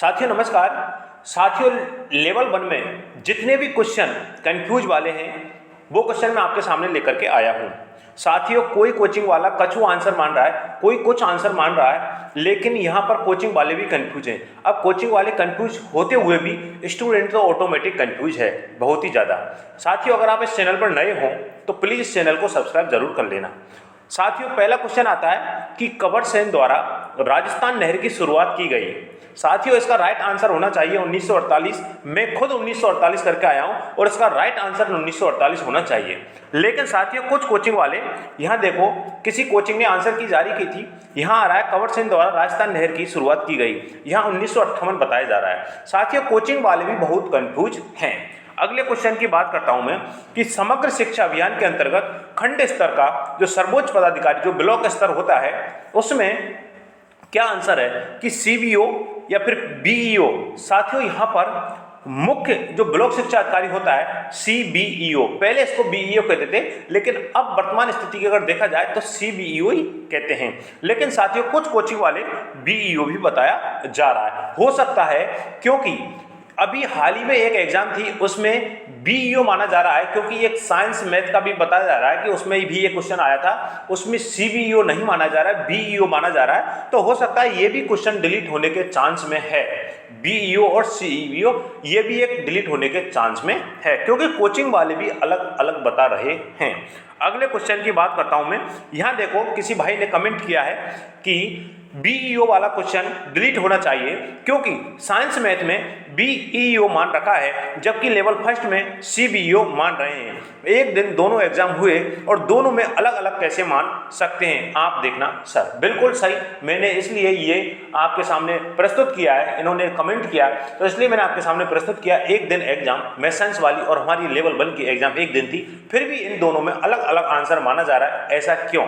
साथियों नमस्कार। साथियों लेवल 1 में जितने भी क्वेश्चन कंफ्यूज वाले हैं वो क्वेश्चन मैं आपके सामने लेकर के आया हूं। साथियों कोई कोचिंग वाला कछु आंसर मान रहा है, कोई कुछ आंसर मान रहा है, लेकिन यहां पर कोचिंग वाले भी कंफ्यूज हैं। अब कोचिंग वाले कंफ्यूज होते हुए भी स्टूडेंट तो ऑटोमेटिक कंफ्यूज है बहुत ही ज़्यादा। साथियों अगर आप इस चैनल पर नए हों तो प्लीज़ इस चैनल को सब्सक्राइब जरूर कर लेना। साथियों पहला क्वेश्चन आता है कि कबर सेन द्वारा राजस्थान नहर की शुरुआत की गई। साथियों इसका राइट आंसर होना चाहिए 1948। मैं खुद 1948 करके आया हूं और इसका राइट आंसर 1948 होना चाहिए। लेकिन साथियों कुछ कोचिंग वाले यहां देखो, किसी कोचिंग ने आंसर की जारी की थी, यहां आ रहा है कबर सेन द्वारा राजस्थान नहर की शुरुआत की गई, यहां 1958 बताया जा रहा है। साथियों कोचिंग वाले भी बहुत कंफ्यूज हैं। अगले क्वेश्चन की बात करता हूं मैं कि समग्र शिक्षा अभियान के अंतर्गत खंड स्तर का जो सर्वोच्च पदाधिकारी जो ब्लॉक स्तर होता है उसमें क्या आंसर है कि सीबीओ या फिर बीईओ। साथियों यहां पर मुख्य जो ब्लॉक शिक्षा अधिकारी होता है सीबीईओ, पहले इसको बीईओ कहते थे लेकिन अब वर्तमान स्थिति की अगर देखा जाए तो सीबीईओ ही कहते हैं। लेकिन साथियों कुछ कोचिंग वाले बीईओ भी बताया जा रहा है। हो सकता है क्योंकि अभी हाल ही में एक एग्जाम थी उसमें बीईओ माना जा रहा है, क्योंकि एक साइंस मैथ का भी बताया जा रहा है कि उसमें भी ये क्वेश्चन आया था, उसमें सीबीईओ नहीं माना जा रहा है, बीईओ माना जा रहा है। तो हो सकता है ये भी क्वेश्चन डिलीट होने के चांस में है, बीईओ और सीईओ ये भी एक डिलीट होने के चांस में है, क्योंकि कोचिंग वाले भी अलग अलग बता रहे हैं। अगले क्वेश्चन की बात करता हूं मैं। यहां देखो किसी भाई ने कमेंट किया है कि बीईओ वाला क्वेश्चन डिलीट होना चाहिए क्योंकि साइंस मैथ में बीईओ मान रखा है जबकि लेवल फर्स्ट में सीबीईओ मान रहे हैं। एक दिन दोनों एग्जाम हुए और दोनों में अलग अलग कैसे मान सकते हैं आप देखना। सर बिल्कुल सही, मैंने इसलिए ये आपके सामने प्रस्तुत किया है, इन्होंने कमेंट किया तो इसलिए मैंने आपके सामने प्रस्तुत किया। एक दिन एग्जाम में साइंस वाली और हमारी लेवल 1 की एग्जाम एक दिन थी, फिर भी इन दोनों में अलग अलग आंसर माना जा रहा है, ऐसा क्यों।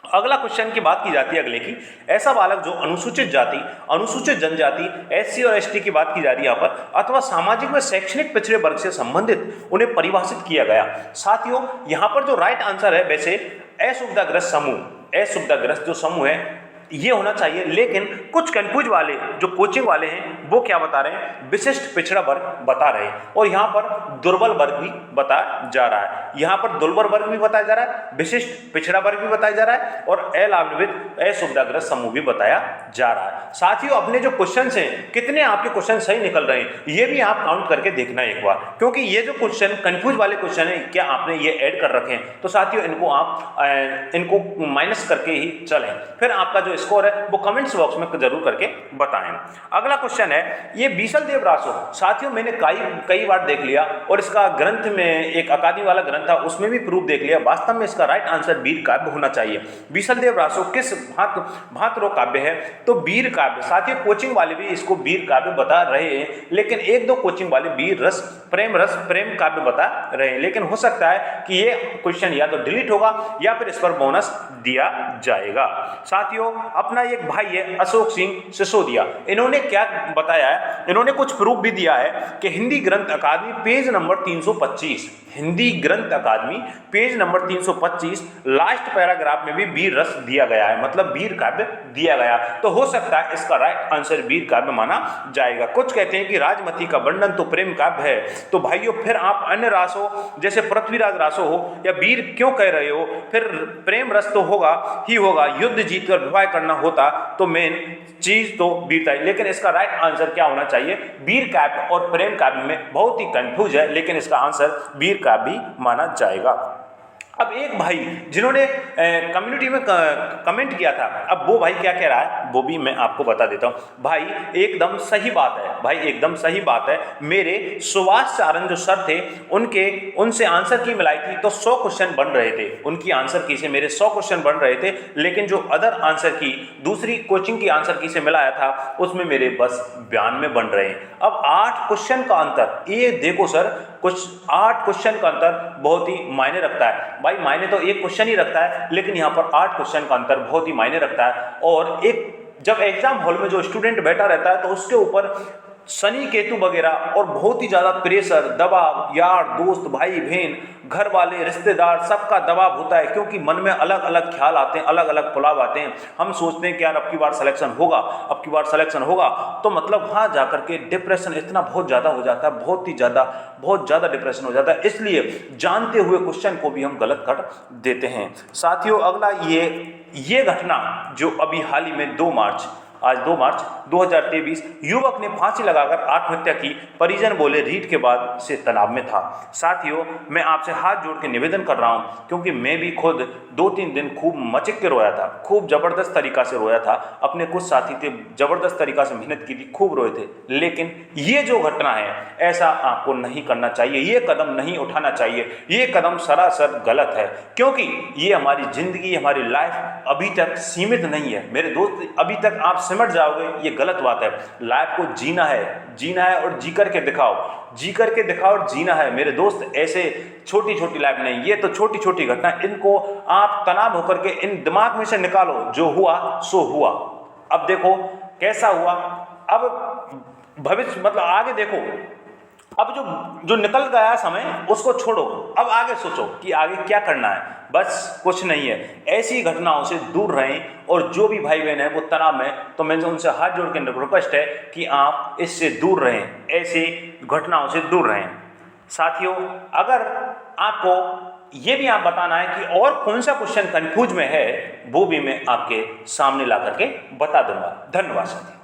अगला क्वेश्चन की बात की जाती है अगले की, ऐसा बालक जो अनुसूचित जाति, अनुसूचित जनजाति, एससी और एसटी की बात की जा रही है यहाँ पर, अथवा सामाजिक व शैक्षणिक पिछड़े वर्ग से संबंधित उन्हें परिभाषित किया गया। साथियों यहाँ पर जो राइट आंसर है वैसे असुविधाग्रस्त समूह, असुविधाग्रस्त जो समूह है ये होना चाहिए। लेकिन कुछ कंफ्यूज वाले जो कोचिंग वाले हैं वो क्या बता रहे हैं, विशिष्ट पिछड़ा वर्ग बता रहे हैं और यहाँ पर दुर्बल वर्ग भी बताया जा रहा है। यहाँ पर दुर्बल वर्ग भी बताया जा रहा है, विशिष्ट पिछड़ा वर्ग भी बताया जा रहा है और अलान्वित असुविधाग्रस्त समूह भी बताया जा रहा है। साथियों अपने जो क्वेश्चन हैं कितने आपके क्वेश्चन सही निकल रहे हैं ये भी आप काउंट करके देखना एक बार, क्योंकि ये जो क्वेश्चन कंफ्यूज वाले क्वेश्चन है क्या आपने ये ऐड कर रखे हैं, तो साथियों इनको आप इनको माइनस करके ही चलें, फिर आपका जो स्कोर है वो कमेंट्स बॉक्स में जरूर करके बताएं। अगला क्वेश्चन है ये बीसल देव रासो। साथियों मैंने कई बार देख लिया और इसका ग्रंथ में एक अकादमी वाला ग्रंथ था उसमें भी प्रूफ देख लिया, वास्तव में इसका राइट आंसर वीर काव्य होना चाहिए। बीसल देव रासो किस भांतरो काव्य है, तो वीर काव्य। साथियों कोचिंग वाले भी इसको वीर काव्य बता रहे हैं, लेकिन एक दो कोचिंग वाले वीर रस प्रेम काव्य बता रहे हैं। लेकिन हो सकता है कि ये क्वेश्चन या तो डिलीट होगा या फिर इस पर बोनस दिया जाएगा। साथियों अपना एक भाई है अशोक सिंह सिसोदिया, इन्होंने क्या बताया है, इन्होंने कुछ प्रूफ भी दिया है कि हिंदी ग्रंथ अकादमी पेज नंबर 325, हिंदी ग्रंथ अकादमी पेज नंबर 325 लास्ट पैराग्राफ में भी वीर रस दिया गया है, मतलब वीर काव्य दिया गया। तो हो सकता है इसका राइट आंसर वीर काव्य माना जाएगा। कुछ कहते हैं कि राजमती का वर्णन तो प्रेम काव्य है, तो भाइयों फिर आप अन्य रासों जैसे पृथ्वीराज रासो हो या वीर क्यों कह रहे हो, फिर प्रेम रस तो होगा ही होगा, युद्ध जीतकर विवाह करना होता तो मेन चीज तो वीरता है। लेकिन इसका राइट आंसर क्या होना चाहिए, वीर काव्य और प्रेम काव्य में बहुत ही कंफ्यूज है, लेकिन इसका आंसर वीर काव्य भी माना जाएगा। अब एक भाई जिन्होंने कम्युनिटी में कमेंट किया था, अब वो भाई क्या कह रहा है वो भी मैं आपको बता देता हूं। भाई एकदम सही बात है, भाई एकदम सही बात है। मेरे सुभाष चारण जो सर थे उनसे आंसर की मिलाई थी तो 100 क्वेश्चन बन रहे थे, उनकी आंसर की से मेरे 100 क्वेश्चन बन रहे थे, लेकिन जो अदर आंसर की दूसरी कोचिंग की आंसर की से मिलाया था उसमें मेरे बस 92 बन रहे हैं। अब 8 क्वेश्चन का अंतर, ये देखो सर कुछ 8 क्वेश्चन का अंतर बहुत ही मायने रखता है। भाई मायने तो एक क्वेश्चन ही रखता है, लेकिन यहाँ पर 8 क्वेश्चन का अंतर बहुत ही मायने रखता है। और एक जब एग्जाम हॉल में जो स्टूडेंट बैठा रहता है तो उसके ऊपर शनि केतु वगैरह और बहुत ही ज़्यादा प्रेशर, दबाव, यार दोस्त, भाई बहन, घर वाले, रिश्तेदार, सबका दबाव होता है, क्योंकि मन में अलग अलग ख्याल आते हैं, अलग अलग पुलाव आते हैं। हम सोचते हैं कि यार अब की बार सिलेक्शन होगा, अब की बार सिलेक्शन होगा, तो मतलब वहाँ जाकर के डिप्रेशन इतना बहुत ज़्यादा हो जाता है, बहुत ज़्यादा डिप्रेशन हो जाता है। इसलिए जानते हुए क्वेश्चन को भी हम गलत कर देते हैं। साथियों, अगला ये घटना जो अभी हाल ही में 2 मार्च 2023 युवक ने फांसी लगाकर आत्महत्या की, परिजन बोले रीट के बाद से तनाव में था। साथियों, मैं आपसे हाथ जोड़ के निवेदन कर रहा हूं, क्योंकि मैं भी खुद 2-3 दिन खूब मचक के रोया था, खूब जबरदस्त तरीका से रोया था। अपने कुछ साथी थे, जबरदस्त तरीका से मेहनत की थी, खूब रोए थे। लेकिन ये जो घटना है, ऐसा आपको नहीं करना चाहिए, ये कदम नहीं उठाना चाहिए, ये कदम सरासर गलत है, क्योंकि ये हमारी जिंदगी, हमारी लाइफ अभी तक सीमित नहीं है मेरे दोस्त। अभी तक आप सिमट जाओगे, ये गलत बात है। लाइफ को जीना है और जी करके दिखाओ और जीना है मेरे दोस्त। ऐसे छोटी छोटी लाइफ नहीं, ये तो छोटी छोटी घटना, इनको आप तनाव होकर के इन दिमाग में से निकालो। जो हुआ सो हुआ, अब देखो कैसा हुआ, अब भविष्य मतलब आगे देखो। अब जो निकल गया समय उसको छोड़ो, अब आगे सोचो कि आगे क्या करना है। बस कुछ नहीं है, ऐसी घटनाओं से दूर रहें। और जो भी भाई बहन है वो तनाव में, तो मैं उनसे हाथ जोड़ के रिक्वेस्ट है कि आप इससे दूर रहें, ऐसी घटनाओं से दूर रहें। साथियों, अगर आपको ये भी आप बताना है कि और कौन सा क्वेश्चन कंफ्यूज में है, वो भी मैं आपके सामने ला करके बता दूंगा। धन्यवाद साथियों।